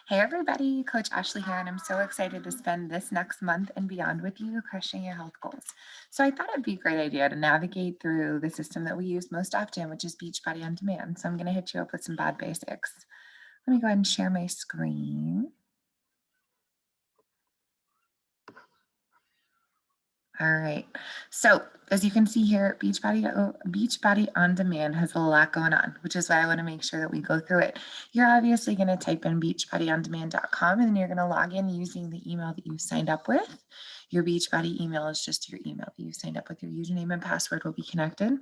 Hey everybody, Coach Ashley here, and I'm so excited to spend this next month and beyond with you crushing your health goals. So I thought it'd be a great idea to navigate through the system that we use most often, which is Beachbody On Demand. So I'm going to hit you up with some Bod Basics. Let me go ahead and share my screen. All right. So as you can see here, Beachbody On Demand has a lot going on, which is why I want to make sure that we go through it. You're obviously going to type in beachbodyondemand.com and then you're going to log in using the email that you signed up with. Your Beachbody email is just your email that you signed up with. Your username and password will be connected.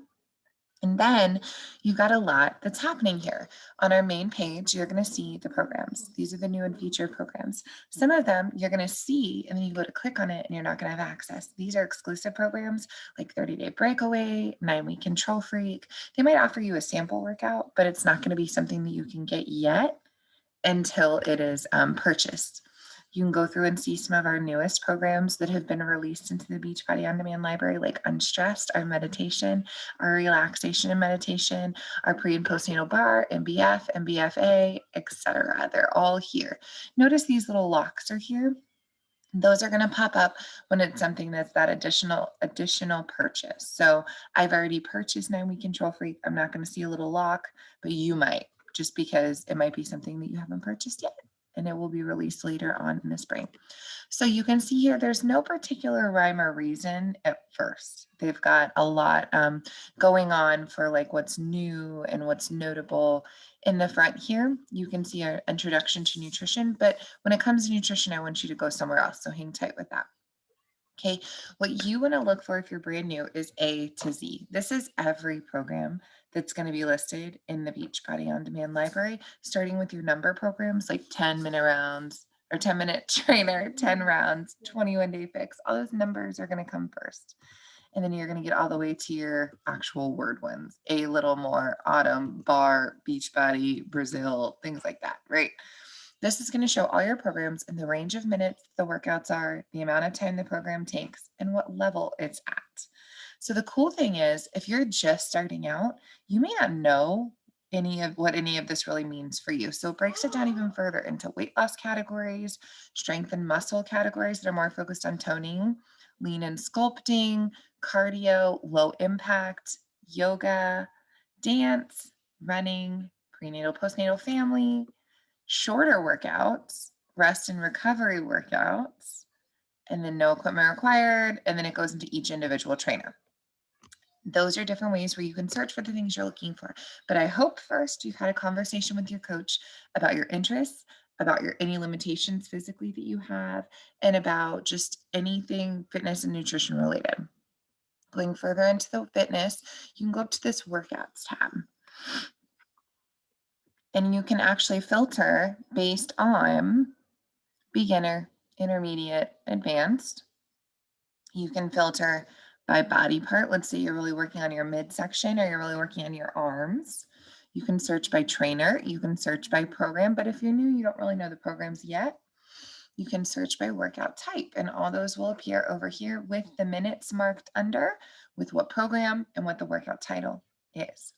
And then you've got a lot that's happening here. On our main page, you're going to see the programs. These are the new and featured programs. Some of them you're going to see, and then you go to click on it and you're not going to have access. These are exclusive programs like 30-day breakaway, 9-week control freak. They might offer you a sample workout, but it's not going to be something that you can get yet until it is purchased. You can go through and see some of our newest programs that have been released into the Beachbody On Demand library, like Unstressed, our meditation, our relaxation and meditation, our pre and postnatal bar, MBF, MBFA, etc. They're all here. Notice these little locks are here. Those are going to pop up when it's something that's that additional purchase. So I've already purchased 9-week control freak. I'm not going to see a little lock, but you might, just because it might be something that you haven't purchased yet, and it will be released later on in the spring. So you can see here, there's no particular rhyme or reason at first. They've got a lot going on for like what's new and what's notable. In the front here, you can see our introduction to nutrition, but when it comes to nutrition, I want you to go somewhere else. So hang tight with that. Okay, what you want to look for if you're brand new is A to Z. This is every program that's going to be listed in the Beachbody On Demand library, starting with your number programs like 10-minute rounds or 10-minute trainer, 10 rounds, 21-day fix. All those numbers are going to come first. And then you're going to get all the way to your actual word ones, a little more, autumn, bar, Beachbody, Brazil, things like that, right? This is going to show all your programs and the range of minutes the workouts are, the amount of time the program takes, and what level it's at. So the cool thing is, if you're just starting out, you may not know any of this really means for you. So it breaks it down even further into weight loss categories, strength and muscle categories that are more focused on toning, lean and sculpting, cardio, low impact, yoga, dance, running, prenatal, postnatal family, shorter workouts, rest and recovery workouts, and then no equipment required, and then it goes into each individual trainer. Those are different ways where you can search for the things you're looking for. But I hope first you've had a conversation with your coach about your interests, about any limitations physically that you have, and about just anything fitness and nutrition related. Going further into the fitness, you can go up to this workouts tab. And you can actually filter based on beginner, intermediate, advanced. You can filter by body part. Let's say you're really working on your midsection or you're really working on your arms. You can search by trainer. You can search by program. But if you're new, you don't really know the programs yet, you can search by workout type. And all those will appear over here with the minutes marked under with what program and what the workout title is.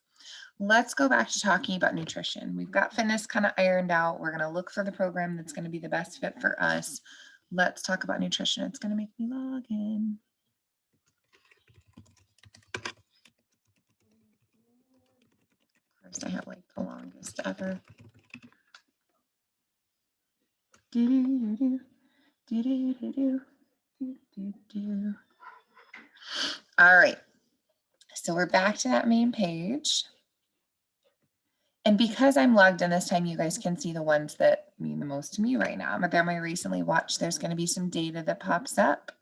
Let's go back to talking about nutrition. We've got fitness kind of ironed out. We're going to look for the program that's going to be the best fit for us. Let's talk about nutrition. It's going to make me log in. Of course, I have like the longest ever. All right. So we're back to that main page. And because I'm logged in this time, you guys can see the ones that mean the most to me right now. But they're my recently watched. There's going to be some data that pops up.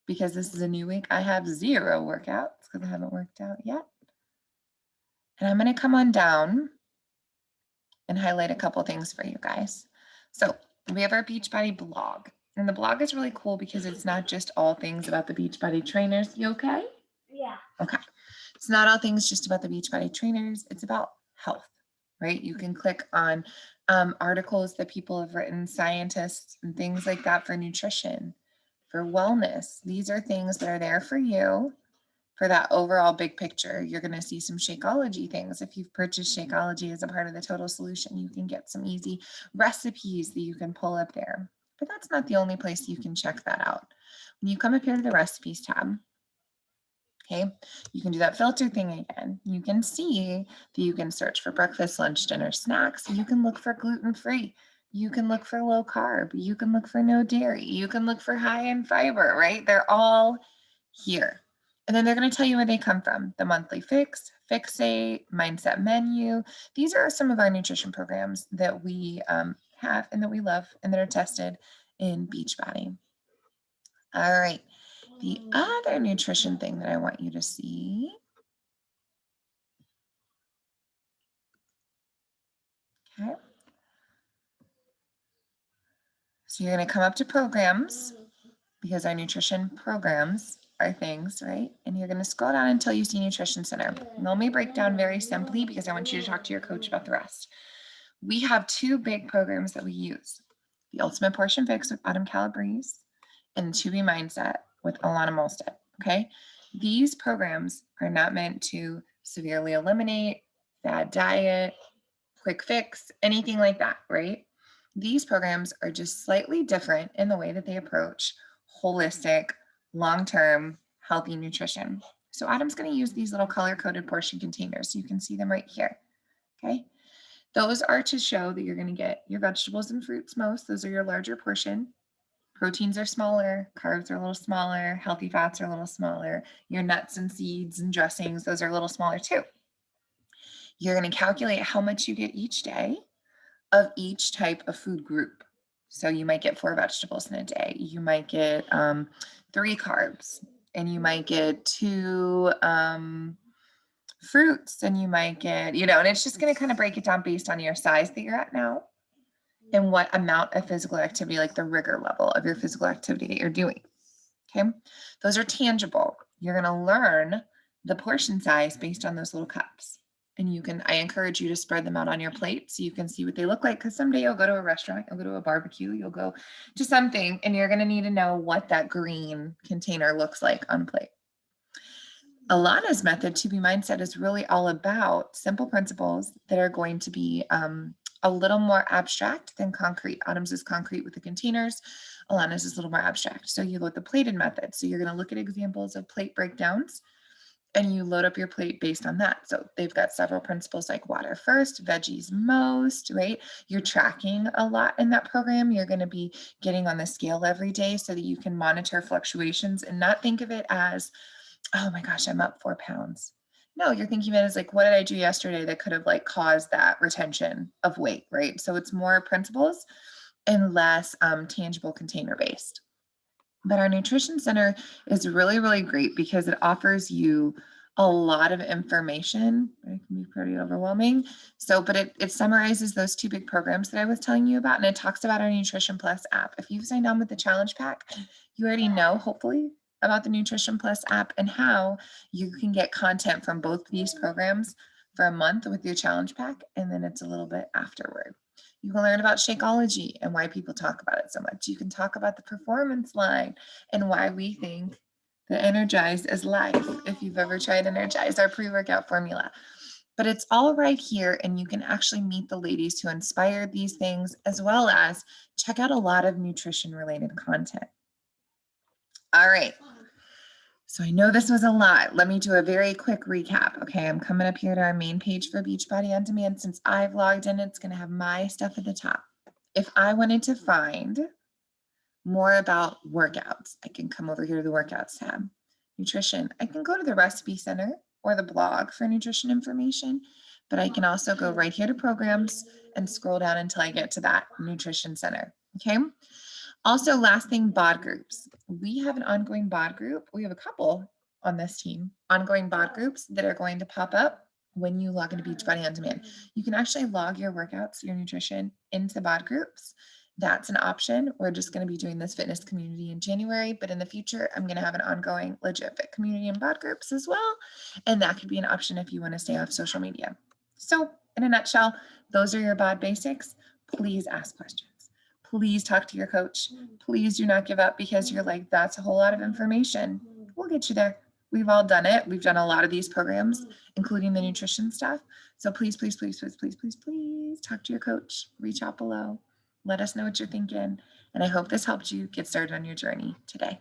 Because this is a new week, I have 0 workouts because I haven't worked out yet. And I'm going to come on down and highlight a couple things for you guys. So we have our Beachbody blog. And the blog is really cool because it's not just all things about the Beachbody trainers. You okay? Yeah. Okay. It's not all things just about the Beachbody trainers. It's about health, right? You can click on articles that people have written, scientists and things like that for nutrition, for wellness. These are things that are there for you for that overall big picture. You're going to see some Shakeology things. If you've purchased Shakeology as a part of the total solution, you can get some easy recipes that you can pull up there. But that's not the only place you can check that out. When you come up here to the recipes tab, okay, you can do that filter thing again. You can see that you can search for breakfast, lunch, dinner, snacks. You can look for gluten-free. You can look for low carb. You can look for no dairy. You can look for high in fiber, right? They're all here. And then they're going to tell you where they come from. The monthly fix, fixate, mindset menu. These are some of our nutrition programs that we have and that we love and that are tested in Beachbody. All right. The other nutrition thing that I want you to see. Okay. So you're going to come up to programs because our nutrition programs are things, right? And you're going to scroll down until you see Nutrition Center. And let me break down very simply because I want you to talk to your coach about the rest. We have two big programs that we use. The Ultimate Portion Fix with Autumn Calabrese and To Be Mindset with Alana Molstead, okay? These programs are not meant to severely eliminate, fad diet, quick fix, anything like that, right? These programs are just slightly different in the way that they approach holistic, long-term, healthy nutrition. So Adam's going to use these little color-coded portion containers. So you can see them right here, okay? Those are to show that you're going to get your vegetables and fruits most. Those are your larger portion. Proteins are smaller, carbs are a little smaller, healthy fats are a little smaller. Your nuts and seeds and dressings, those are a little smaller too. You're going to calculate how much you get each day of each type of food group. So you might get 4 vegetables in a day. You might get 3 carbs, and you might get 2 fruits, and you might get, and it's just going to kind of break it down based on your size that you're at now and what amount of physical activity, like the rigor level of your physical activity that you're doing. Okay. Those are tangible. You're going to learn the portion size based on those little cups. And I encourage you to spread them out on your plate so you can see what they look like. Because someday you'll go to a restaurant, you'll go to a barbecue, you'll go to something, and you're going to need to know what that green container looks like on a plate. Alana's method, To Be Mindset, is really all about simple principles that are going to be a little more abstract than concrete. Autumn's is concrete with the containers. Alana's is a little more abstract. So you load the plated method. So you're going to look at examples of plate breakdowns and you load up your plate based on that. So they've got several principles like water first, veggies most, right? You're tracking a lot in that program. You're going to be getting on the scale every day so that you can monitor fluctuations and not think of it as, oh my gosh, I'm up 4 pounds. No, you're thinking of it as like, what did I do yesterday that could have like caused that retention of weight, right? So it's more principles and less tangible container based. But our Nutrition Center is really, really great because it offers you a lot of information. It can be pretty overwhelming. But it summarizes those 2 big programs that I was telling you about, and it talks about our Nutrition Plus app. If you've signed on with the Challenge Pack, you already know, hopefully, about the Nutrition Plus app and how you can get content from both these programs for a month with your Challenge Pack, and then it's a little bit afterward. You can learn about Shakeology and why people talk about it so much. You can talk about the performance line and why we think that Energize is life. If you've ever tried Energize, our pre-workout formula. But it's all right here, and you can actually meet the ladies who inspired these things, as well as check out a lot of nutrition-related content. All right. So I know this was a lot. Let me do a very quick recap. Okay, I'm coming up here to our main page for Beachbody On Demand. Since I've logged in, it's going to have my stuff at the top. If I wanted to find more about workouts, I can come over here to the workouts tab. Nutrition, I can go to the recipe center or the blog for nutrition information, but I can also go right here to programs and scroll down until I get to that nutrition center. Okay. Also, last thing, bod groups. We have an ongoing bod group. We have a couple on this team, ongoing bod groups that are going to pop up when you log into Beachbody On Demand. You can actually log your workouts, your nutrition into bod groups. That's an option. We're just going to be doing this fitness community in January, but in the future, I'm going to have an ongoing legit fit community and bod groups as well. And that could be an option if you want to stay off social media. So in a nutshell, those are your bod basics. Please ask questions. Please talk to your coach. Please do not give up because you're like, that's a whole lot of information. We'll get you there. we've all done it. We've done a lot of these programs, including the nutrition stuff. So please, please, please, please, please, please, please talk to your coach, reach out below, let us know what you're thinking. And I hope this helped you get started on your journey today.